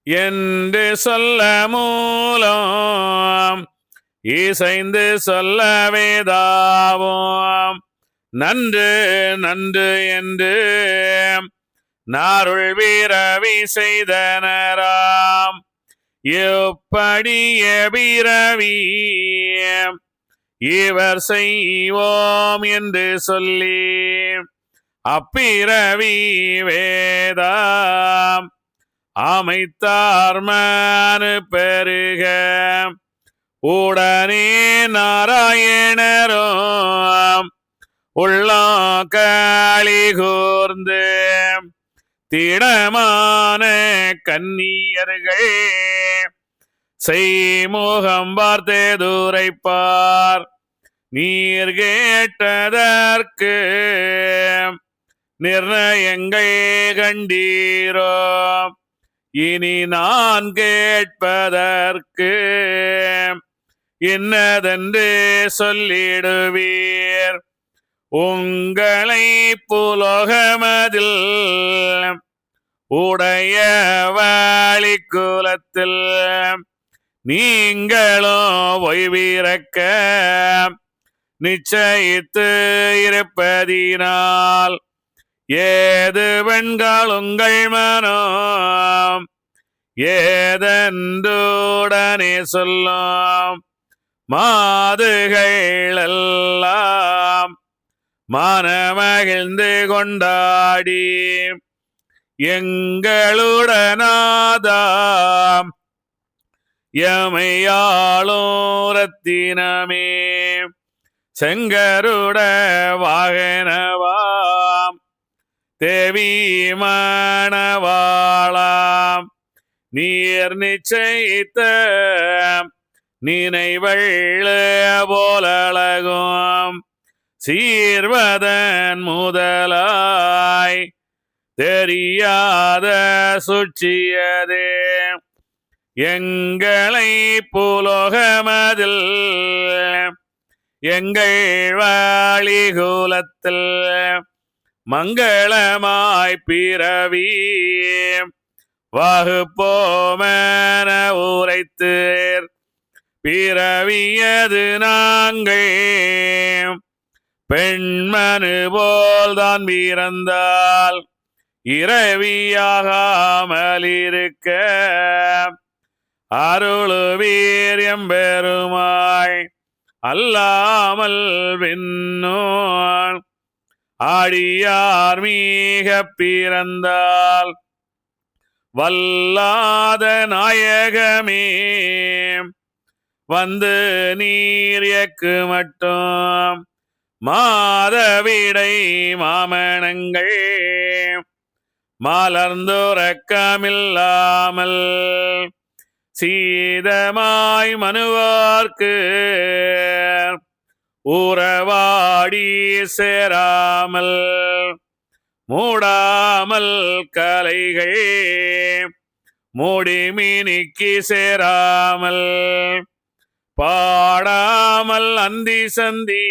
என்று சொல்ல மூலம் இசைந்து சொல்ல வேதாவோம் நன்று நன்று என்று நாருள் வீரவி செய்தனராம் எப்படிய பிறவி இவர் செய்வோம் என்று சொல்லி அப்பிறவி வேதாம் அமைத்தார் மனு பெருக உடனே நாராயணரும் உள்ளா களி கூர்ந்து திடமான கன்னியர்கள் செய்முகம் பார்த்தேதுரைப்பார் நீர் கேட்டதற்கு நிர்ணயங்கள் கண்டீரோ இனி நான் கேட்பதற்கு என்னதென்று சொல்லிடுவீர் உங்களை புலோகமதில் உடைய வாழி குலத்தில் நீங்களோ ஓய்விறக்க நிச்சயித்து இருப்பதினால் ஏது வெண்கால் உங்கள் மனம் ஏதென்றுடனே சொல்லும் மாதுகள் எல்லாம் மனமகிழ்ந்து கொண்டாடி எங்களுடனாதாம் எமையாளோரத்தினமே செங்கருட வாகனவாம் தேவி மணவாளாம் நீர் நிச்சயித்த நினைவள்ள போலழகும் சீர்வதன் முதலாய் தெரியாத சுற்றியதே எங்களை புலோகமதில் எங்கள் வாழிகுலத்தில் மங்களமாய் பிறவி வகுப்போமென உரைத்தீர் பிறவியது நாங்கள் பெண்மனு போல்தான் பிறந்தால் இரவியாகாமல் இருக்க அருளு வீரியம் பெருமாள் அல்லாமல் விண்ணோன் ஆடியார் மீக பிறந்தால் வல்லாத நாயகமே வந்து நீர் எக்கு மட்டும் மாதவிடை மாமணங்கள் மலர்ந்துறக்கமில்லாமல் சீதமாய் மனுவார்க்கு உறவாடி சேராமல் மூடாமல் கலைகள் மூடிமினிக்கு சேராமல் பாடாமல் அந்தி சந்தி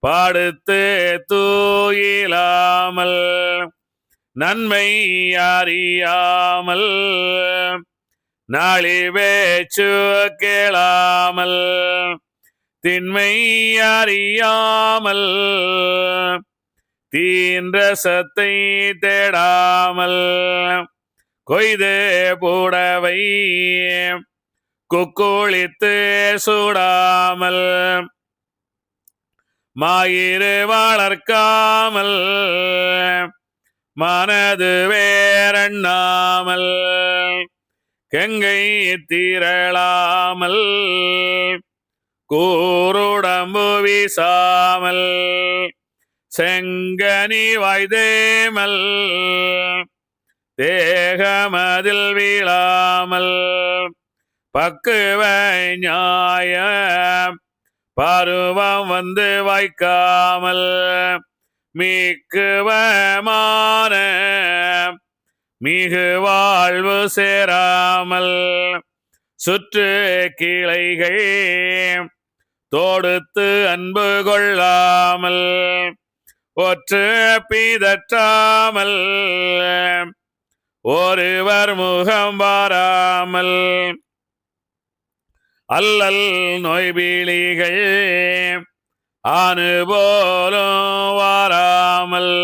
பாடுத்து தூயிலாமல் நன்மை அறியாமல் நாளி பேச்சு கேளாமல் திண்மை அறியாமல் தீன்றசத்தை தேடாமல் கொய்து புடவை குக்குளித்து சூடாமல் மாயிரு வளர்க்காமல் மனது வேறண்ணாமல் கெங்கை திரளாமல் கூருடம்பு வீசாமல் செங்கனி வாய்தேமல் தேகமதில் வீழாமல் பக்குவ நியாய பருவம் வந்து வாய்க்காமல் மிக்குவமான மிகு வாழ்வு சேராமல் சுற்று கிளைகள் தோடுத்து அன்பு கொள்ளாமல் ஒற்று பிதற்றாமல் ஒருவர் முகம் வாராமல் அல்லல் நோய்பிலிகள் அனுபோலும் வாராமல்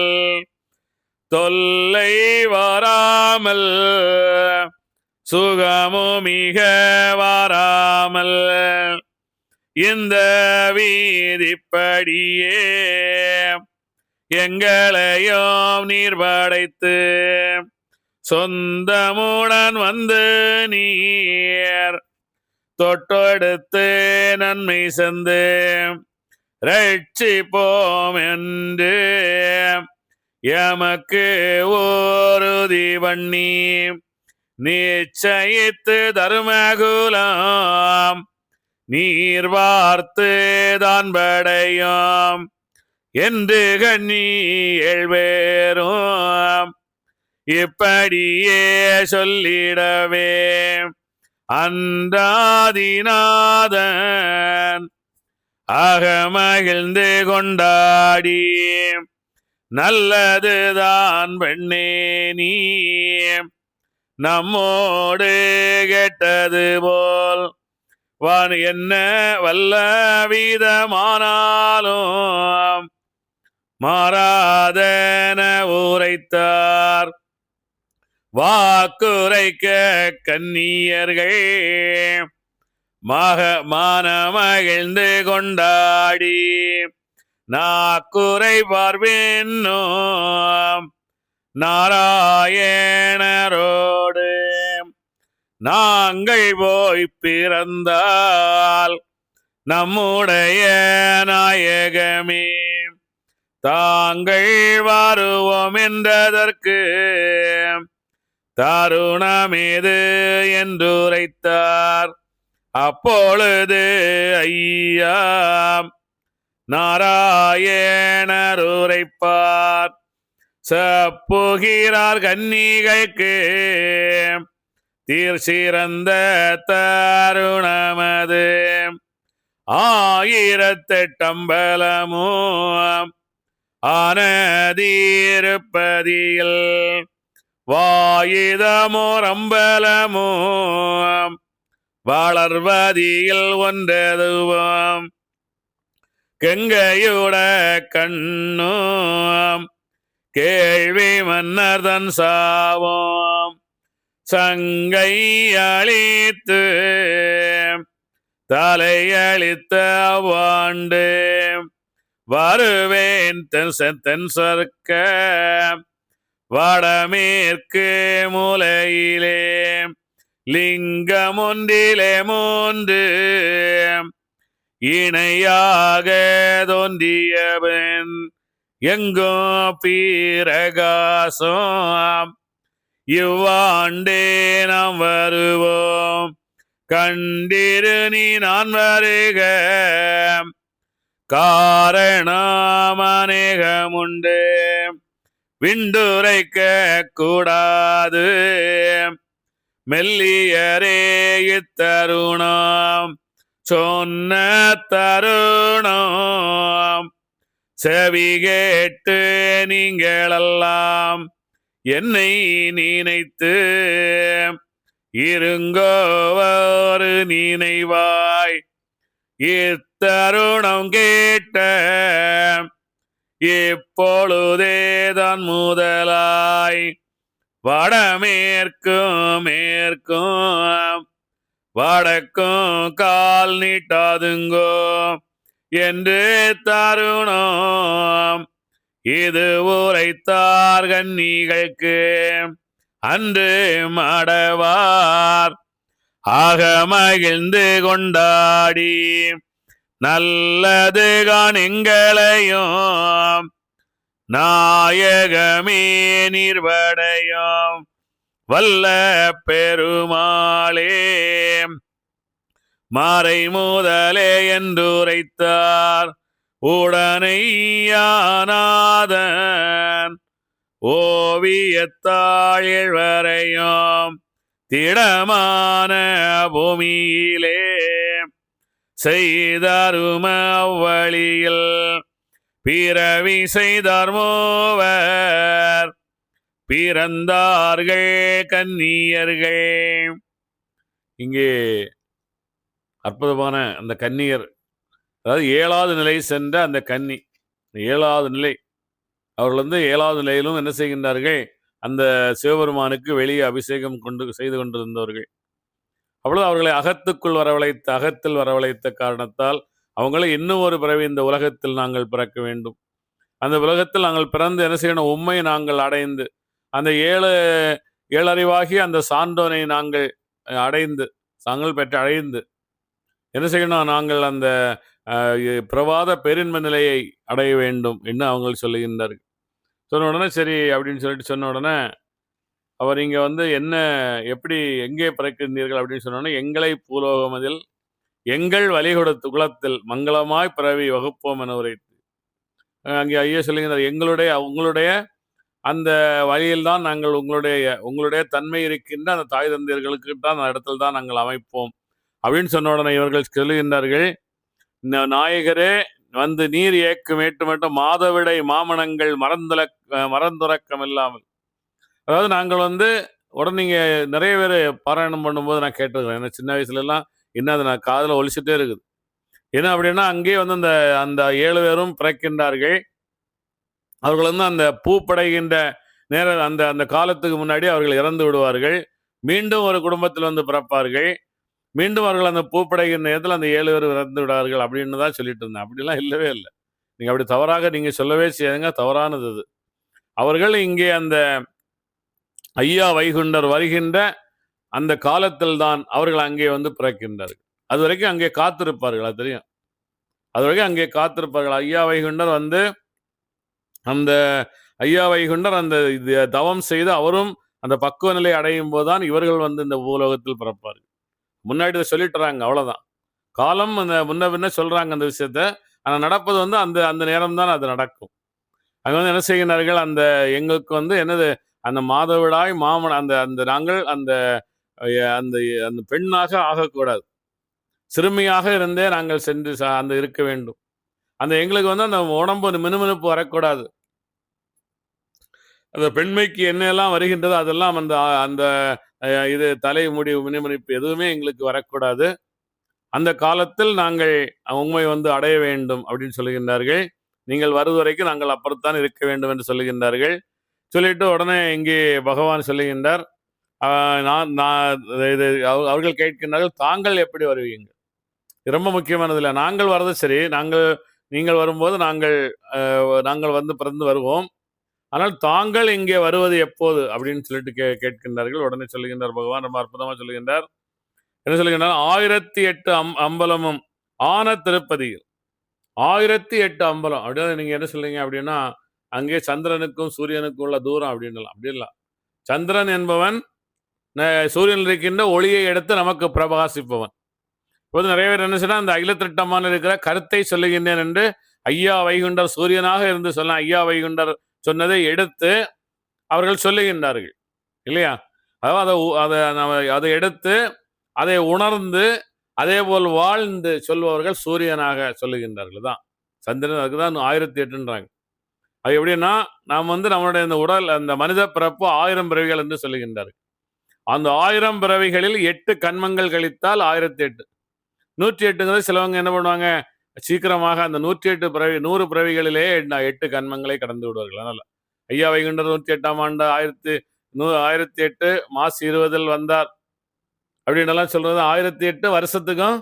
தொல்லை வாராமல் சுகமும் மிக வாராமல் இந்த வீதிப்படியே எங்களையும் நீர் படைத்து சொந்தமுடன் வந்து நீர் தொட்டெடுத்து நன்மை சென்று ரட்சிப்போம் என்று எமக்கு உறுதி பண்ணி நிச்சயித்து தர்மகுலம் நீர் வார்த்து தான் படையும் என்று கண்ணி எழுவேரும் இப்படியே சொல்லிடவே அன்றாதிநாதன் அகமகிழ்ந்து கொண்டாடி நல்லதுதான் பெண்ணே நீ நம்மோடு கேட்டது போல் வான் என்ன வல்ல விதமானாலும் மாறாதன உரைத்தார் வாக்குரைக்க கன்னியர்கள் மனமகிழ்ந்து கொண்டாடி நாக்குரை பார்வென்னும் நாராயணரோடு நாங்கள் போய் பிறந்தால் நம்முடைய நாயகமே தாங்கள் வருவோம் என்றதற்கு தருணமேது என்றுரைத்தார். அப்பொழுது ஐயா நாராயணர் உரைப்பார் செப்புகிறார் கன்னிகைக்கு தீர் சிறந்த தருணமது 1008 ஆனதீருப்பதியில் வாயுதமோர் அம்பலமும் வளர்வதியில் ஒன்றதுவும் கங்கையுட கண்ணும் கேள்வி மன்னர் தன் சாவோம் சங்கை அளித்து தலையளித்த வாண்டு வருவேன் தென் சர்க்க வடமேற்கு மூலையிலே லிங்கம் ஒன்றிலே 3 இணையாக தோன்றியவன் எங்கும் பிரகாசம் இவ்வாண்டே நாம் வருவோம் கண்டிரு நீ நான் வருக காரணம் அநேகமுண்டு விண்டுரைக்க கூடாது மெல்லியரே இத்தருணம் சொன்ன தருணம் செவி கேட்டு நீங்களெல்லாம் என்னை நினைத்து இருங்கோ ஒரு நினைவாய் இத்தருணம் கேட்ட இப்பொழுதேதான் முதலாய் வடமேற்கும் மேற்கும் வடக்கும் கால் நீட்டாதுங்கோ என்று தருணம் இது உரைத்தார் கன்னிகளுக்கு அன்று மடவார் ஆக மகிழ்ந்து கொண்டாடி நல்லது காணுங்களையும் நாயகமே நீர்வடையும் வல்ல பெருமாளே மாறை முதலே என்றுரைத்தார் உடனையானாதன் ஓவியத்தாள் வரையும் திடமான பூமியிலே செய்தாரும வழியில் பிறவி செய்தார் மூவர் பிறந்தார்கள் கன்னியர்கள். இங்கே அற்புதமான அந்த கன்னியர், அதாவது 7வது நிலை சென்ற அந்த கன்னி, 7வது நிலை, அவர்கள் வந்து 7வது நிலையிலும் என்ன செய்கின்றார்கள், அந்த சிவபெருமானுக்கு வெளியே அபிஷேகம் செய்து கொண்டிருந்தவர்கள். அவ்வளவு அவர்களை அகத்தில் வரவழைத்த காரணத்தால் அவங்களை இன்னும் ஒரு பிறவி இந்த உலகத்தில் நாங்கள் பிறக்க வேண்டும், அந்த உலகத்தில் நாங்கள் பிறந்து என்ன செய்யணும், உண்மை நாங்கள் அடைந்து அந்த ஏழறிவாகி அந்த சான்றோனை நாங்கள் பெற்று அடைந்து என்ன செய்யணும், நாங்கள் அந்த பிரவாத பேரின்மை நிலையை அடைய வேண்டும் என்று அவங்க சொல்லுகின்றார்கள். சொன்ன உடனே சரி அப்படின்னு சொல்லிட்டு சொன்ன உடனே அவர் இங்கே வந்து என்ன எப்படி எங்கே பிறக்கின்றீர்கள் அப்படின்னு சொன்னோன்னே, எங்களை பூலோகமதில் எங்கள் வழிகொடுத்து குலத்தில் மங்களமாய் பிறவி வகுப்போம் என உரைத்து அங்கே ஐயா சொல்லுகின்றார், உங்களுடைய அந்த வழியில்தான் நாங்கள் உங்களுடைய தன்மை இருக்கின்ற அந்த தாய் தந்தையர்களுக்கு தான் அந்த இடத்துல தான் நாங்கள் அமைப்போம் அப்படின்னு சொன்ன உடனே இவர்கள் சொல்லுகின்றார்கள், நாயகரே வந்து நீர் ஏக்கும் ஏற்றுமட்டும் மாதவிடை மாமனங்கள் மறந்துறக்கம் இல்லாமல். அதாவது நாங்கள் வந்து உடனே நீங்கள் நிறைய பேர் பாராயணம் பண்ணும்போது நான் கேட்டிருக்கிறேன், ஏன்னா சின்ன வயசுலலாம் இன்னும் அது நான் காதில் ஒலிச்சுட்டே இருக்குது. ஏன்னா அப்படின்னா அங்கேயே வந்து அந்த 7 பேரும் பிறக்கின்றார்கள். அவர்கள் வந்து அந்த பூப்படைகின்ற நேரம் அந்த காலத்துக்கு முன்னாடி அவர்கள் இறந்து விடுவார்கள். மீண்டும் ஒரு குடும்பத்தில் வந்து பிறப்பார்கள். மீண்டும் அவர்கள் அந்த பூப்படைகின்ற நேரத்தில் அந்த 7 பேர் இறந்து விடார்கள் அப்படின்னு தான் சொல்லிட்டு இருந்தேன். அப்படிலாம் இல்லவே இல்லை. நீங்கள் அப்படி தவறாக நீங்கள் சொல்லவே செய்யுங்க, தவறானது அது. அவர்கள் இங்கே அந்த ஐயா வைகுண்டர் வருகின்ற அந்த காலத்தில் தான் அவர்கள் அங்கே வந்து பிறக்கின்றார்கள். அது வரைக்கும் அங்கே காத்திருப்பார்கள், அது தெரியும். அது வரைக்கும் அங்கே காத்திருப்பார்கள். ஐயா வைகுண்டர் வந்து அந்த ஐயா வைகுண்டர் அந்த தவம் செய்து அவரும் அந்த பக்குவ நிலை அடையும் போதுதான் இவர்கள் வந்து இந்த பூலோகத்தில் பிறப்பார்கள். முன்னாடி சொல்லிட்டுறாங்க, அவ்வளவுதான். காலம் அந்த முன்ன பின்ன சொல்றாங்க அந்த விஷயத்த. ஆனால் நடப்பது வந்து அந்த நேரம் தான் அது நடக்கும். அங்கே வந்து என்ன செய்கிறார்கள், அந்த எங்களுக்கு வந்து என்னது அந்த மாதவிடாய் மாமன் அந்த நாங்கள் அந்த அந்த அந்த பெண்ணாக ஆகக்கூடாது, சிறுமியாக இருந்தே நாங்கள் சென்று அந்த இருக்க வேண்டும். அந்த எங்களுக்கு வந்து அந்த உடம்பு மினுமினுப்பு வரக்கூடாது. அந்த பெண்மைக்கு என்னெல்லாம் வருகின்றதோ அதெல்லாம் அந்த அந்த இது தலை முடி மினுமினுப்பு எதுவுமே எங்களுக்கு வரக்கூடாது. அந்த காலத்தில் நாங்கள் உண்மை வந்து அடைய வேண்டும் அப்படின்னு சொல்லுகின்றார்கள். நீங்கள் வருவது வரைக்கும் நாங்கள் அப்புறத்தான் இருக்க வேண்டும் என்று சொல்லுகின்றார்கள். சொல்லிட்டு உடனே இங்கே பகவான் சொல்லுகின்றார், அவர்கள் கேட்கின்றார்கள், தாங்கள் எப்படி வருவீங்க? ரொம்ப முக்கியமானது இல்லை. நாங்கள் வர்றது சரி, நீங்கள் வரும்போது நாங்கள் வந்து பிறந்து வருவோம். ஆனால் தாங்கள் இங்கே வருவது எப்போது அப்படின்னு சொல்லிட்டு கேட்கின்றார்கள். உடனே சொல்லுகின்றார் பகவான், ரொம்ப அற்புதமாக சொல்லுகின்றார். என்ன சொல்லுகின்றார், 1008 அம்பலமும் ஆன திருப்பதியில் 1008 அம்பலம். அப்படின்னா நீங்க என்ன சொல்றீங்க அப்படின்னா, அங்கே சந்திரனுக்கும் சூரியனுக்கும் உள்ள தூரம் அப்படின்லாம். அப்படி இல்லை. சந்திரன் என்பவன் சூரியன் இருக்கின்ற ஒளியை எடுத்து நமக்கு பிரகாசிப்பவன். இப்போது நிறைய பேர் என்ன சொன்னா, அந்த அகிலத்திட்டமான இருக்கிற கருத்தை சொல்லுகின்றேன் என்று ஐயா வைகுண்டர் சூரியனாக இருந்து சொல்ல ஐயா வைகுண்டர் சொன்னதை எடுத்து அவர்கள் சொல்லுகின்றார்கள் இல்லையா? அதாவது அதை எடுத்து அதை உணர்ந்து அதே போல் வாழ்ந்து சொல்பவர்கள் சூரியனாக சொல்லுகின்றார்கள். தான் சந்திரன், அதுக்கு தான் 1008ன்றாங்க. அது எப்படின்னா, நாம் வந்து நம்மளுடைய இந்த உடல் அந்த மனித பிறப்பு 1000 பிறவிகள் என்று சொல்லுகின்றார்கள். அந்த 1000 பிறவிகளில் 8 கண்மங்கள் கழித்தால் 1008. 108ங்கிறது சிலவங்க என்ன பண்ணுவாங்க, சீக்கிரமாக அந்த 108 பிறவி 100 பிறவிகளிலே 8 கண்மங்களை கடந்து விடுவார்கள். அதனால ஐயா வைகுண்டர் 108ஆம் ஆண்டு 1008 மாசி 20 வந்தார் அப்படின்னெல்லாம் சொல்றது. 1008 வருஷத்துக்கும்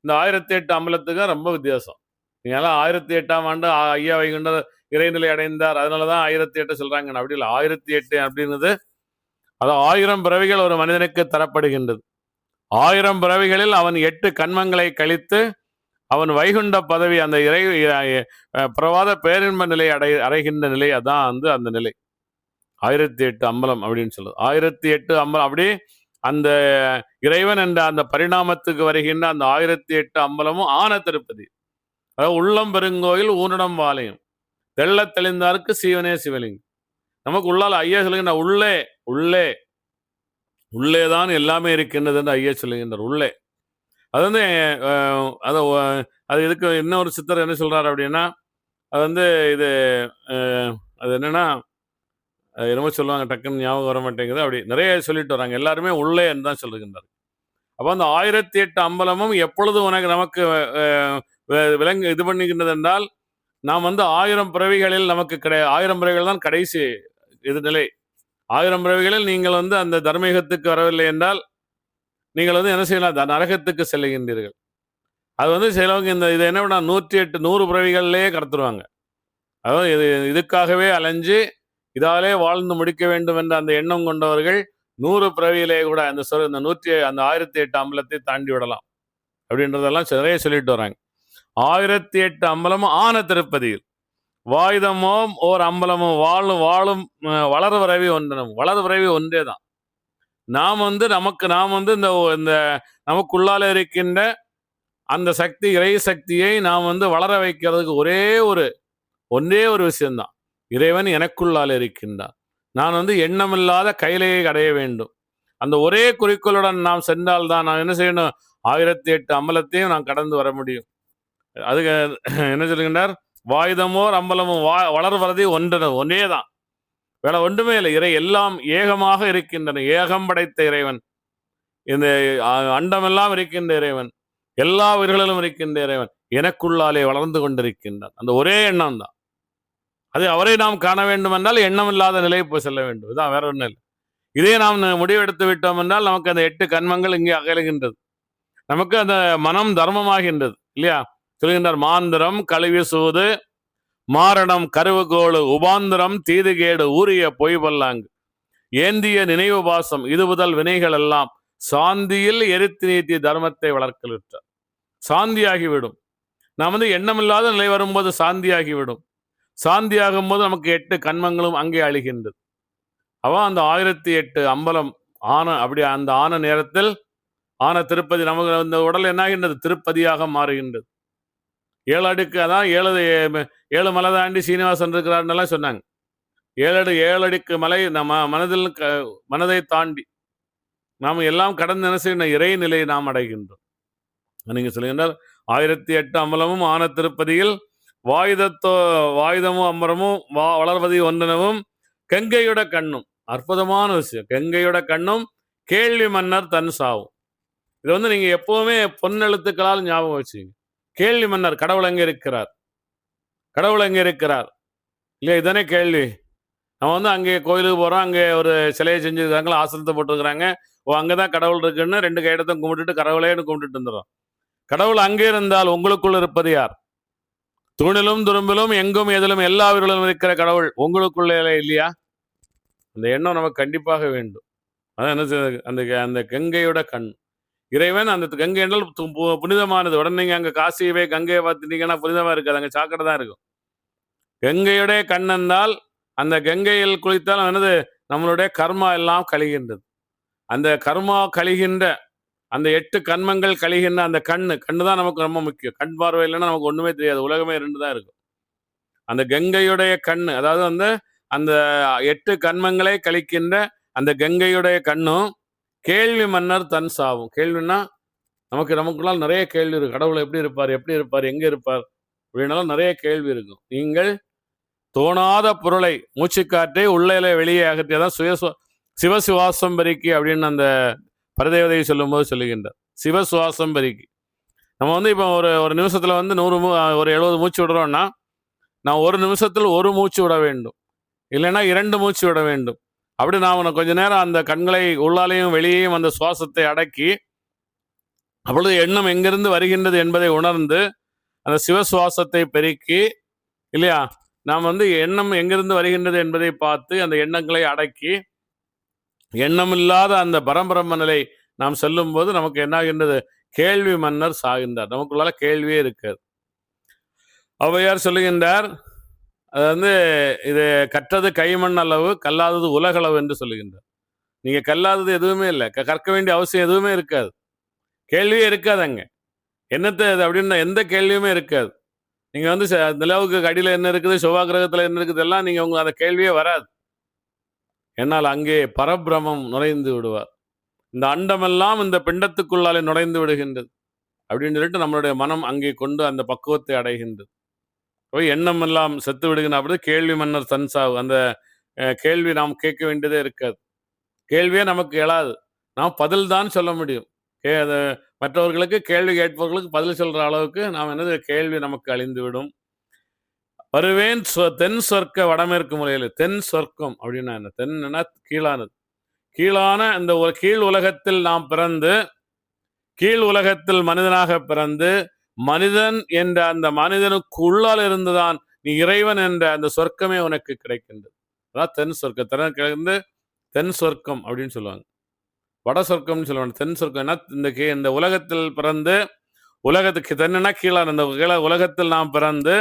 இந்த 1008 அம்பலத்துக்கும் ரொம்ப வித்தியாசம். நீங்களாம் 1008ஆம் ஆண்டு ஐயா வைகுண்டர் இறைநிலை அடைந்தார், அதனாலதான் 1008 சொல்றாங்க. அப்படி இல்லை. 1008 அப்படிங்கிறது அது 1000 பிறவிகள் ஒரு மனிதனுக்கு தரப்படுகின்றது. 1000 பிறவிகளில் அவன் 8 கண்மங்களை கழித்து அவன் வைகுண்ட பதவி, அந்த பிரவாத பேரின்ப நிலை அடைகின்ற நிலை, அதான் வந்து அந்த நிலை 1008 அம்பலம் அப்படின்னு சொல்லுது. 1008 அம்பலம். அப்படி அந்த இறைவன் என்ற அந்த பரிணாமத்துக்கு வருகின்ற அந்த 1008 அம்பலமும் ஆன திருப்பதி. அதாவது உள்ளம் பெருங்கோயில் ஊனிடம் வாழையும் தெள்ள தெளிந்தாருக்கு சீவனே சிவலிங்கம். நமக்கு உள்ளால் ஐயா சொல்லுகின்ற உள்ளேதான் எல்லாமே இருக்கின்றது என்று ஐயா சொல்லுகின்றார். உள்ளே அது வந்து அது இதுக்கு இன்னொரு சித்தர் என்ன சொல்றாரு அப்படின்னா, அது வந்து இது அது என்னன்னா, என்னமோ சொல்லுவாங்க, டக்குன்னு ஞாபகம் வர மாட்டேங்குது. அப்படி நிறைய சொல்லிட்டு வராங்க. எல்லாருமே உள்ளே என்று தான் சொல்லுகின்றார். அப்போ அந்த 1008 அம்பலமும் எப்பொழுது நமக்கு விளங்கு இது பண்ணுகின்றது என்றால், நாம் 1000 பிறவிகளில் நமக்கு 1000 பிறவிகள் தான் கடைசி இது நிலை. 1000 பிறவிகளில் நீங்கள் அந்த தர்மயுகத்துக்கு வரவில்லை என்றால், நீங்கள் என்ன செய்யலாம்? நரகத்துக்கு செல்லுகின்றீர்கள். அது சிலவங்க இது என்ன பண்ணா 108 100 பிறவிகள்லேயே கடத்துருவாங்க. அதாவது இதுக்காகவே அலைஞ்சு இதாலே வாழ்ந்து முடிக்க வேண்டும் என்ற அந்த எண்ணம் கொண்டவர்கள் 100 பிறவியிலே கூட அந்த 1008 அம்பலத்தை தாண்டி விடலாம் அப்படின்றதெல்லாம் நிறைய சொல்லிட்டு வராங்க. 1008 அம்பலமும் ஆன திருப்பதியில் வாயுதமும் ஓர் அம்பலமும் வாழும் வளர விரைவி ஒன்றனும். வளர விரைவி ஒன்றே தான். நாம் இந்த நமக்குள்ளால இருக்கின்ற அந்த சக்தி, இறை சக்தியை நாம் வளர வைக்கிறதுக்கு ஒன்றே ஒரு விஷயம்தான். இறைவன் எனக்குள்ளால் இருக்கின்றான். நான் எண்ணமில்லாத கையிலேயே அடைய வேண்டும். அந்த ஒரே குறிக்கோளுடன் நாம் சென்றால்தான் நான் என்ன செய்யணும்? 1008 அம்பலத்தையும் நான் கடந்து வர முடியும். அதுக்கு என்ன சொல்லுகின்றார்? வாயுதமோர் அம்பலமும் வளர்வரதி ஒன்றே தான். வேற ஒன்றுமே இல்லை. இறை எல்லாம் ஏகமாக இருக்கின்றன. ஏகம் படைத்த இறைவன், இந்த அண்டமெல்லாம் இருக்கின்ற இறைவன், எல்லா உயிர்களிலும் இருக்கின்ற இறைவன் எனக்குள்ளாலே வளர்ந்து கொண்டிருக்கின்றான். அந்த ஒரே எண்ணம் தான். அது அவரை நாம் காண வேண்டும் என்றால் எண்ணம் இல்லாத நிலையை போய் செல்ல வேண்டும். இதுதான், வேற ஒன்றும் இல்லை. இதே நாம் முடிவெடுத்து விட்டோம் என்றால் நமக்கு அந்த 8 கண்மங்கள் இங்கே அகலுகின்றது. நமக்கு அந்த மனம் தர்மமாகின்றது இல்லையா? சொல்கின்றார், மாந்திரம் கழுவி சூது மாரணம் கருவுகோளு உபாந்திரம் தீதுகேடு ஊரிய பொய்பல்லாங்கு ஏந்திய நினைவு பாசம் இது முதல் வினைகள் எல்லாம் சாந்தியில் எரித்து நீத்தி தர்மத்தை வளர்க்கலுற்றார். சாந்தியாகிவிடும். நாம் எண்ணமில்லாத நிலை வரும்போது சாந்தியாகிவிடும். சாந்தியாகும் போது நமக்கு 8 கண்மங்களும் அங்கே அழிகின்றது. அவன் அந்த 1008 அம்பலம் அந்த ஆன நேரத்தில் ஆன திருப்பதி நமக்கு அந்த உடல் என்னாகின்றது? திருப்பதியாக மாறுகின்றது. 7 அடுக்கு, அதான் 7 மலை தாண்டி சீனிவாசன் இருக்கிறார்னெல்லாம் சொன்னாங்க. 7 அடுக்கு மலை நம்ம மனதை தாண்டி நாம் எல்லாம் கடந்து என்ன செய்யணும்? இறை நிலையை நாம் அடைகின்றோம். நீங்க சொல்லுகின்றால் 1008 அம்பலமும் ஆன திருப்பதியில் வாயுதமும் அம்பரமும் வளர்வதி ஒன்றனவும் கங்கையுட கண்ணும். அற்புதமான விஷயம். கங்கையுட கண்ணும் கேள்வி மன்னர் தன் சாவும். இது நீங்க எப்பவுமே பொன்னெழுத்துக்களால் ஞாபகம் வச்சுங்க. கேள்வி மன்னர், கடவுள் எங்கே இருக்கிறார்? கடவுள் எங்கே இருக்கிறார் இல்லையா? இதுதானே கேள்வி. நம்ம அங்கே கோயிலுக்கு போறோம், அங்கே ஒரு சிலையை செஞ்சுருக்காங்க, ஆசிரத்தை போட்டுருக்குறாங்க. அங்கதான் கடவுள் இருக்குன்னு 2 கையெடுத்தும் கும்பிட்டுட்டு கடவுளேன்னு கும்பிட்டுட்டு வந்துடும். கடவுள் அங்கே இருந்தால் உங்களுக்குள் இருப்பது யார்? தூணிலும் துரும்பிலும் எங்கும் எதிலும் எல்லா உயிரிலும் இருக்கிற கடவுள் உங்களுக்குள்ளே இல்லையா? அந்த எண்ணம் நமக்கு கண்டிப்பாக வேண்டும். அதான் என்ன அந்த கங்கையோட கண் இறைவன். அந்த கங்கை என்றால் புனிதமானது. உடனே நீங்க அங்க காசியவே கங்கையை பார்த்துட்டீங்கன்னா புனிதமா இருக்காது, அங்க சாக்கடை தான் இருக்கும். கங்கையுடைய கண் என்றால் அந்த கங்கையில் குளித்தால் என்னது? நம்மளுடைய கர்மா எல்லாம் கழிகின்றது. அந்த கர்மா கழிகின்ற அந்த 8 கண்மங்கள் கழிகின்ற அந்த கண்ணு தான் நமக்கு ரொம்ப முக்கியம். கண் பார்வை இல்லைன்னா நமக்கு ஒண்ணுமே தெரியாது. உலகமே 2 தான் இருக்கும். அந்த கங்கையுடைய கண்ணு, அதாவது அந்த 8 கண்மங்களை கழிக்கின்ற அந்த கங்கையுடைய கண்ணும் கேள்வி மன்னர் தன் சாவும். கேள்வின்னா நமக்குள்ளால் நிறைய கேள்வி இருக்கு. கடவுள் எப்படி இருப்பார், எங்க இருப்பார் அப்படின்னாலும் நிறைய கேள்வி இருக்கும். நீங்கள் தோணாத பொருளை, மூச்சுக்காற்றை உள்ளே வெளியே அகற்றியதான் சிவசுவாசம் பெருக்கி அப்படின்னு அந்த பரதேவதையை சொல்லும் போது சொல்லுகின்றார். சிவசுவாசம் பெருக்கி. நம்ம இப்போ ஒரு நிமிஷத்துல 70 மூச்சு விடுறோம்னா, நான் ஒரு நிமிஷத்தில் 1 மூச்சு விட வேண்டும், இல்லைன்னா 2 மூச்சு விட வேண்டும். அப்படி நான் கொஞ்ச நேரம் அந்த கண்களை உள்ளாலையும் வெளியேயும் அந்த சுவாசத்தை அடக்கி, அப்பொழுது எண்ணம் எங்கிருந்து வருகின்றது என்பதை உணர்ந்து அந்த சிவசுவாசத்தை பெருக்கி இல்லையா, நாம் எண்ணம் எங்கிருந்து வருகின்றது என்பதை பார்த்து அந்த எண்ணங்களை அடக்கி எண்ணமில்லாத அந்த பரம்பிரம்ம நிலை நாம் செல்லும் போது நமக்கு என்னாகின்றது? கேள்வி மன்னர் சாகின்றார். நமக்குள்ளால கேள்வியே இருக்காது. ஔவையார் சொல்லுகின்றார், அது இது கற்றது கைமண் அளவு, கல்லாதது உலகளவு என்று சொல்லுகின்றார். நீங்க கல்லாதது எதுவுமே இல்லை, கற்க வேண்டிய அவசியம் எதுவுமே இருக்காது. கேள்வியே இருக்காது அங்க. என்னத்தை அப்படின்னா எந்த கேள்வியுமே இருக்காது. நீங்க நிலவுக்கு அடியில் என்ன இருக்குது, செவ்வாய் கிரகத்துல என்ன இருக்குது எல்லாம் நீங்க அந்த கேள்வியே வராது. என்னால் அங்கே பரபிரமம் நுழைந்து விடுவார். இந்த அண்டமெல்லாம் இந்த பிண்டத்துக்குள்ளாலே நுழைந்து விடுகின்றது அப்படின்னு சொல்லிட்டு நம்மளுடைய மனம் அங்கே கொண்டு அந்த பக்குவத்தை அடைகின்றது. போய் எண்ணம் எல்லாம் செத்து விடுகின்ற அப்படி கேள்வி மன்னர் தன்சாவு. அந்த கேள்வி நாம் கேட்க வேண்டியதே இருக்காது. கேள்வியே நமக்கு எழாது. நாம் பதில் தான் சொல்ல முடியும். அது மற்றவர்களுக்கு கேள்வி கேட்பவர்களுக்கு பதில் சொல்ற அளவுக்கு நாம் என்னது கேள்வி நமக்கு அழிந்துவிடும். வருவேன் தென் சொர்க்க வடமேற்கு மூலையில். தென் சொர்க்கம் அப்படின்னா என்ன? தென்னா கீழானது. கீழான இந்த கீழ் உலகத்தில் நாம் பிறந்து, கீழ் உலகத்தில் மனிதனாக பிறந்து, மனிதன் என்ற அந்த மனிதனுக்குள்ளால் இருந்துதான் நீ இறைவன் என்ற அந்த சொர்க்கமே உனக்கு கிடைக்கின்றது. அதான் தென் சொர்க்கம். தென் சொர்க்கம் அப்படின்னு சொல்லுவாங்க. வட சொர்க்கம்னு சொல்லுவாங்க. தென் சொர்க்கம்னா இந்த உலகத்தில் பிறந்து, உலகத்துக்கு தென்னா கீழான இந்த உலகத்தில் நாம் பிறந்து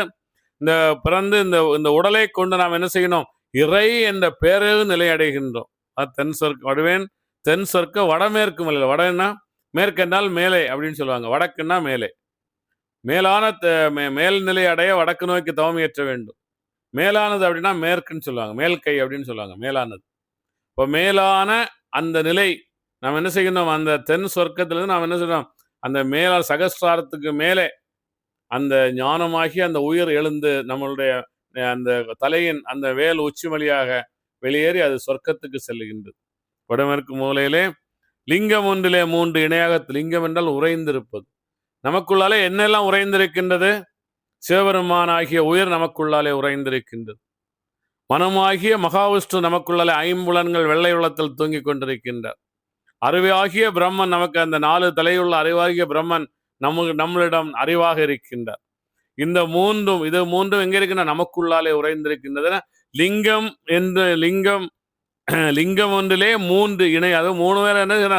இந்த உடலை கொண்டு நாம் என்ன செய்யணும்? இறை என்ற பேரழு நிலை அடைகின்றோம். தென் சொர்க்கம். வடுவேன் தென் சொர்க்க வடமேற்கு மலையில். வடன்னா மேற்கென்றால் மேலே அப்படின்னு சொல்லுவாங்க. வடக்குன்னா மேலே. மேலான மேல்நிலை அடைய வடக்கு நோக்கி தவம் ஏற்ற வேண்டும். மேலானது அப்படின்னா மேற்குன்னு சொல்லுவாங்க. மேல்கை அப்படின்னு சொல்லுவாங்க. மேலானது. இப்போ மேலான அந்த நிலை நாம் என்ன செய்யணும்? அந்த தென் சொர்க்கத்திலிருந்து நாம் என்ன செய்யணும்? அந்த சகஸ்ராரத்துக்கு மேலே அந்த ஞானமாகி அந்த உயிர் எழுந்து நம்மளுடைய அந்த தலையின் அந்த வேல் உச்சி வழியாக வெளியேறி அது சொர்க்கத்துக்கு செல்லுகின்றது. வடமேற்கு மூலையிலே லிங்கம் ஒன்றிலே 3 இணையாக. லிங்கம் என்றால் உறைந்திருப்பது. நமக்குள்ளாலே என்னெல்லாம் உறைந்திருக்கின்றது? சிவபெருமான் ஆகிய உயிர் நமக்குள்ளாலே உறைந்திருக்கின்றது. மனமாகிய மகாவிஷ்ணு நமக்குள்ளாலே 5 புலன்கள் வெள்ளை உள்ளத்தில் தூங்கிக் கொண்டிருக்கின்றார். அறிவாகிய பிரம்மன் நமக்கு அந்த 4 தலையுள்ள அறிவாகிய பிரம்மன் நம்மளிடம் அறிவாக இருக்கின்றார். இந்த மூன்றும் எங்க இருக்கின்ற? நமக்குள்ளாலே உறைந்திருக்கின்றது. லிங்கம் என்று லிங்கம் ஒன்றிலே 3 இணை. அது 3 பேர் என்ன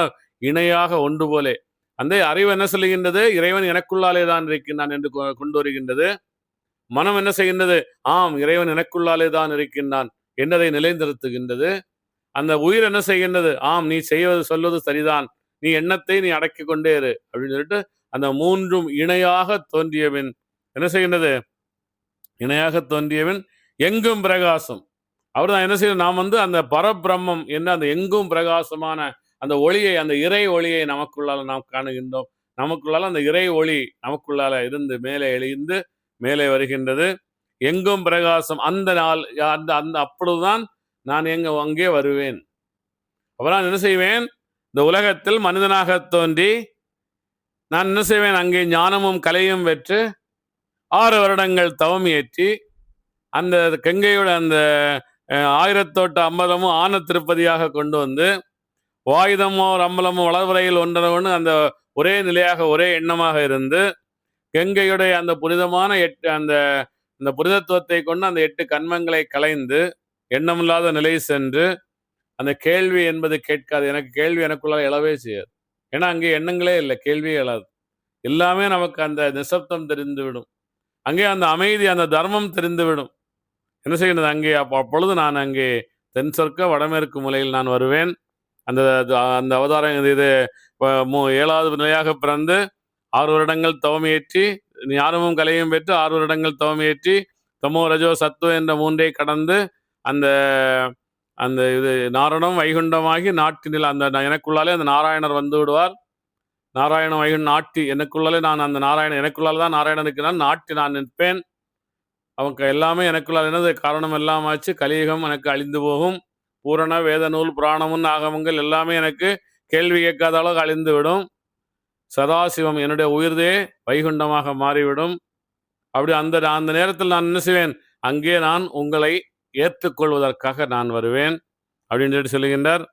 இணையாக ஒன்று போலே. அந்த அறிவு என்ன சொல்லுகின்றது? இறைவன் எனக்குள்ளாலே தான் இருக்கின்றான் என்று கொண்டு வருகின்றது. மனம் என்ன செய்கின்றது? ஆம், இறைவன் எனக்குள்ளாலே தான் இருக்கின்றான் என்பதை நிலைநிறுத்துகின்றது. அந்த உயிர் என்ன செய்கின்றது? ஆம், நீ சொல்வது சரிதான், நீ எண்ணத்தை நீ அடக்கி கொண்டே இரு அப்படின்னு சொல்லிட்டு அந்த 3ம் இணையாக தோன்றியவன் என்ன செய்கின்றது? இணையாக தோன்றியவன் எங்கும் பிரகாசம். அவர் தான் என்ன செய்யணும்? நாம் அந்த பரபிரம்மம் என்ன அந்த எங்கும் பிரகாசமான அந்த ஒளியை, அந்த இறை ஒளியை நமக்குள்ளால நாம் காணுகின்றோம். நமக்குள்ளால அந்த இறை ஒளி நமக்குள்ளால இருந்து மேலே எழுந்து மேலே வருகின்றது. எங்கும் பிரகாசம். அந்த நாள் அந்த அப்பொழுதுதான் நான் அங்கே வருவேன். அப்புறம் என்ன செய்வேன்? இந்த உலகத்தில் மனிதனாக தோன்றி நான் என்ன செய்வேன்? அங்கே ஞானமும் கலையும் பெற்று 6 வருடங்கள் தவம் ஏற்றி அந்த கங்கையோட அந்த 1008 அம்பலமும் ஆன திருப்பதியாக கொண்டு வந்து வாயுதமோ அம்பலமோ வளர்வரையில் ஒன்றவனு அந்த ஒரே நிலையாக ஒரே எண்ணமாக இருந்து கங்கையுடைய அந்த புனிதமான அந்த புனிதத்துவத்தை கொண்டு அந்த 8 கண்மங்களை களைந்து எண்ணமில்லாத நிலை சென்று அந்த கேள்வி என்பது கேட்காது. கேள்வி எனக்குள்ளால் எழவே செய்யாது. ஏன்னா அங்கே எண்ணங்களே இல்லை, கேள்வியே எழாது. எல்லாமே நமக்கு அந்த நிசப்தம் தெரிந்துவிடும். அங்கே அந்த அமைதி, அந்த தர்மம் தெரிந்துவிடும். என்ன செய்கிறது? அங்கே அப்பொழுது நான் அங்கே தென் சொர்க்க வடமேற்கு மூலையில் நான் வருவேன். அந்த அவதாரம் இது 7வது நிலையாக பிறந்து 6 வருடங்கள் தவம் ஏற்றி ஞானமும் கலையும் பெற்று 6 வருடங்கள் தவம் ஏற்றி தமோ ரஜோ சத்துவ என்ற 3ஐ கடந்து அந்த அந்த இது நாரணம் வைகுண்டமாகி நாட்டினில் அந்த எனக்குள்ளாலே அந்த நாராயணர் வந்து விடுவார். நாராயண வைகுண்ட நாட்டி எனக்குள்ளாலே நான் அந்த நாராயணன் எனக்குள்ளால் தான் நாராயணன் இருக்கிறான். நாட்டி நான் நிற்பேன். அவங்க எல்லாமே எனக்குள்ளால் என்னது காரணம் எல்லாம் ஆச்சு. கலியுகம் எனக்கு அழிந்து போகும். பூரண வேத நூல் புராணமும் ஆகமங்கள் எல்லாமே எனக்கு கேள்வி கேட்காத அளவுக்கு அழிந்து விடும். சதாசிவம் என்னுடைய உயிர்தே வைகுண்டமாக மாறிவிடும். அப்படி அந்த நேரத்தில் நான் என்ன செய்வேன்? அங்கே நான் உங்களை ஏற்றுக்கொள்வதற்காக நான் வருவேன் அப்படின்னு சொல்லுகின்றார்.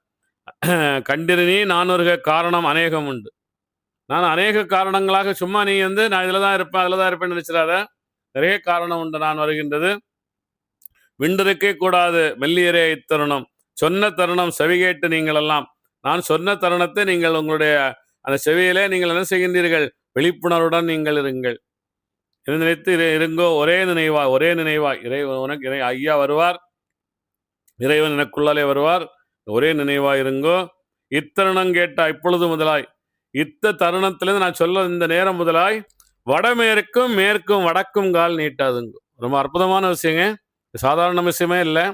கண்டிருநீ நான் வருக காரணம் அநேகம் உண்டு. நான் அநேக காரணங்களாக சும்மா நீ நான் இதில் தான் இருப்பேன் அதில் தான் இருப்பேன்னு நினைச்சிடாத. நிறைய காரணம் உண்டு நான் வருகின்றது. விண்டிருக்கே கூடாது மெல்லியரே இத்தருணம். சொன்ன தருணம் செவி கேட்டு நீங்கள் எல்லாம் நான் சொன்ன தருணத்தை நீங்கள் உங்களுடைய அந்த செவியிலே நீங்கள் என்ன செய்கின்றீர்கள்? விழிப்புணர்வுடன் நீங்கள் இருங்கள். நினைத்து இருங்கோ. ஒரே நினைவாய் உனக்கு ஐயா வருவார். இறைவன் எனக்குள்ளாலே வருவார். ஒரே நினைவாய் இருங்கோ. இத்தருணம் கேட்டா இப்பொழுது முதலாய் இத்த தருணத்திலிருந்து நான் சொல்ல இந்த நேரம் முதலாய் வடமேற்கும் மேற்கும் வடக்கும் கால் நீட்டாதுங்கோ. ரொம்ப அற்புதமான விஷயங்க. சாதாரண விஷயமே இல்லை.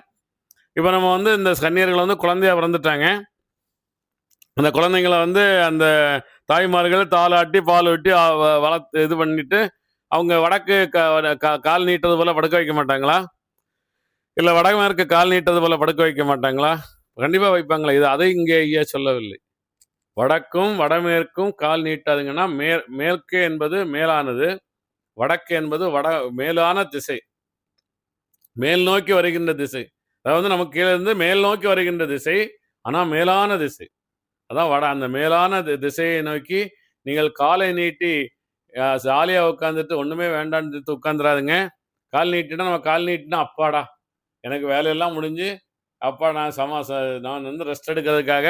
இப்போ நம்ம இந்த கன்னியர்கள் குழந்தையா பிறந்துட்டாங்க. அந்த குழந்தைங்களை அந்த தாய்மார்கள் தாளாட்டி பால் வெட்டி வளர்த்து இது பண்ணிட்டு அவங்க வடக்கு கால் நீட்டுறது போல படுக்க வைக்க மாட்டாங்களா? இல்ல வடமேற்கு கால் நீட்டது போல படுக்க வைக்க மாட்டாங்களா? கண்டிப்பா வைப்பாங்களா? இது அதை இங்கே ஐயா சொல்லவில்லை. வடக்கும் வடமேற்கும் கால் நீட்டாதுங்கன்னா, மேற்கே என்பது மேலானது, வடக்கு என்பது மேலான திசை. மேல் நோக்கி வருகின்ற திசை. அதாவது நமக்கு கீழ இருந்து மேல் நோக்கி வருகின்ற திசை. ஆனா மேலான திசை. அதான் அந்த மேலான திசையை நோக்கி நீங்கள் காலை நீட்டி ஜாலியா உட்காந்துட்டு ஒண்ணுமே வேண்டான்னு உட்காந்துராதுங்க. கால் நீட்டினா நம்ம கால் நீட்டினா அப்பாடா! எனக்கு வேலையெல்லாம் முடிஞ்சு, அப்பா நான் வந்து ரெஸ்ட் எடுக்கிறதுக்காக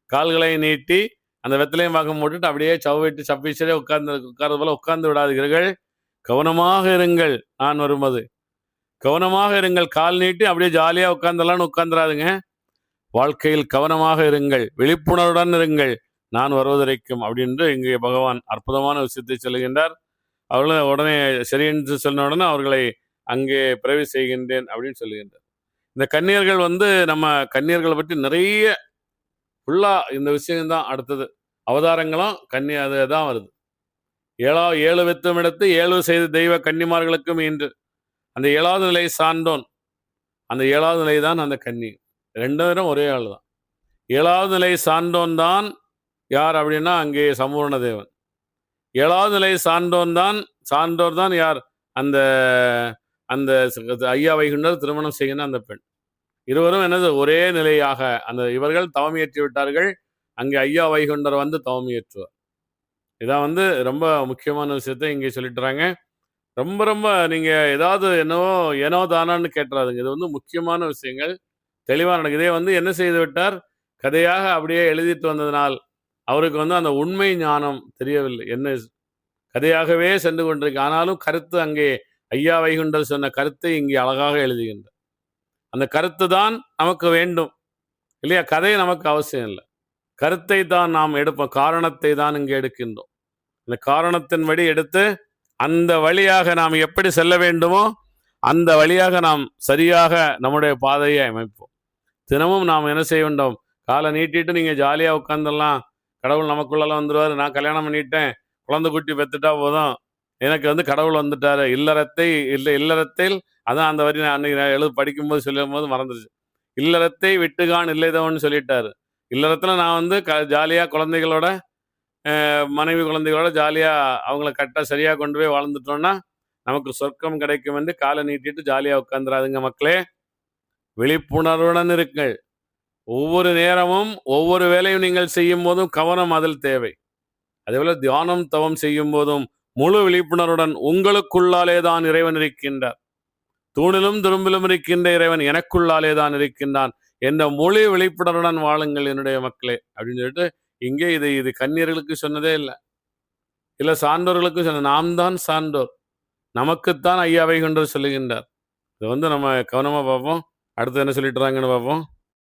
கால்களை நீட்டி, அந்த வெத்தலையும் பாக்கும் போட்டுட்டு அப்படியே சவ்விட்டு சப்பீச்சரே உட்கார்றது போல உட்கார்ந்து விடாதீர்கள். கவனமாக இருங்கள். நான் வரும்போது. கவனமாக இருங்கள். கால் நீட்டி அப்படியே ஜாலியா உட்கார்ந்துடலாம்னு உட்கார்ந்துராதுங்க. வாழ்க்கையில் கவனமாக இருங்கள். விழிப்புணர்வுடன் இருங்கள். நான் வருவதற்கும் அப்படின்று இங்கே பகவான் அற்புதமான விஷயத்தை சொல்லுகின்றார். அவர்களும் உடனே சரி என்று சொன்ன உடனே அவர்களை அங்கே பிறவி செய்கின்றேன் அப்படின்னு சொல்லுகின்றார். இந்த கன்னியர்கள் வந்து நம்ம கன்னியர்களை பற்றி நிறைய ஃபுல்லா இந்த விஷயம்தான் அடுத்தது. அவதாரங்களும் அதுதான் வருது. 7 வித்தும் எடுத்து 7 செய்த தெய்வ கன்னிமார்களுக்கும் இன்று அந்த 7வது நிலை சார்ந்தோன். அந்த 7வது நிலை தான் அந்த கன்னி. 2 பேரும் ஒரே ஆள் தான். 7வது நிலை சார்ந்தோன் தான் யார் அப்படின்னா அங்கே சம்பூர்ண தேவன். 7வது நிலை சான்றோர் தான் யார்? அந்த அந்த ஐயா வைகுண்டர் திருமணம் செய்கின்ற அந்த பெண். இருவரும் என்னது ஒரே நிலையாக இவர்கள் தவம் இயற்றி விட்டார்கள். அங்கே ஐயா வைகுண்டர் வந்து தவம் இயற்றுவார். இதான் வந்து ரொம்ப முக்கியமான விஷயத்தை இங்கே சொல்லிட்டுறாங்க. ரொம்ப ரொம்ப நீங்க ஏதாவது ஏனோ தானான்னு கேட்டுறாதுங்க. இது வந்து முக்கியமான விஷயங்கள் தெளிவாக நடக்குது. இதே வந்து என்ன செய்து விட்டார்? கதையாக அப்படியே எழுதிட்டு வந்ததனால் அவருக்கு வந்து அந்த உண்மை ஞானம் தெரியவில்லை. என்ன கதையாகவே சென்று கொண்டிருக்கு. ஆனாலும் கருத்து அங்கே ஐயா வைகுண்டர் சொன்ன கருத்தை இங்கே அழகாக எழுதுகின்றார். அந்த கருத்து தான் நமக்கு வேண்டும் இல்லையா? கதை நமக்கு அவசியம் இல்லை. கருத்தை தான் நாம் எடுப்போம். காரணத்தை தான் இங்கே எடுக்கின்றோம். இந்த காரணத்தின் வழி எடுத்து அந்த வழியாக நாம் எப்படி செல்ல வேண்டுமோ அந்த வழியாக நாம் சரியாக நம்முடைய பாதையை அமைப்போம். தினமும் நாம் என்ன செய்ய வேண்டும்? காலை நீட்டிட்டு நீங்கள் ஜாலியாக உட்காந்துடலாம். கடவுள் நமக்குள்ளெல்லாம் வந்துடுவார். நான் கல்யாணம் பண்ணிட்டேன், குழந்தை குட்டி பெற்றுட்டா போதும், எனக்கு வந்து கடவுள் வந்துட்டார். இல்லறத்தில் அதான் அந்த வரி நான் அன்னைக்கு படிக்கும்போது சொல்லும் போது மறந்துடுச்சு. இல்லறத்தை விட்டுகான் இல்லைதவன் சொல்லிட்டாரு. இல்லறத்தில் நான் வந்து ஜாலியாக குழந்தைகளோட மனைவி குழந்தைகளோட ஜாலியாக அவங்கள கரெக்டாக சரியாக கொண்டு போய் வாழ்ந்துட்டோம்னா நமக்கு சொர்க்கம் கிடைக்கும் என்று காலை நீட்டிட்டு ஜாலியாக உட்காந்துராதுங்க மக்களே. விழிப்புணர்வுடன் இருங்கள். ஒவ்வொரு நேரமும் ஒவ்வொரு வேலையும் நீங்கள் செய்யும் போதும் கவனம் அதில் தேவை. அதேபோல தியானம் தவம் செய்யும் போதும் முழு விழிப்புணர்வுடன் உங்களுக்குள்ளாலே தான் இறைவன் இருக்கின்றார். தூணிலும் துரும்பிலும் இருக்கின்ற இறைவன் எனக்குள்ளாலே தான் இருக்கின்றான் என்ற முழு விழிப்புணர்வுடன் வாழுங்கள் என்னுடைய மக்களே அப்படின்னு சொல்லிட்டு இங்கே இது கன்னியர்களுக்கு சொன்னதே இல்லை சான்றோர்களுக்கும் சொன்ன. நாம் தான் சான்றோர், நமக்குத்தான் ஐயா வைகுண்டர் சொல்லுகின்றார். இது வந்து நம்ம கவனமா பார்ப்போம். அடுத்து என்ன சொல்லிட்டுறாங்கன்னு பார்ப்போம்.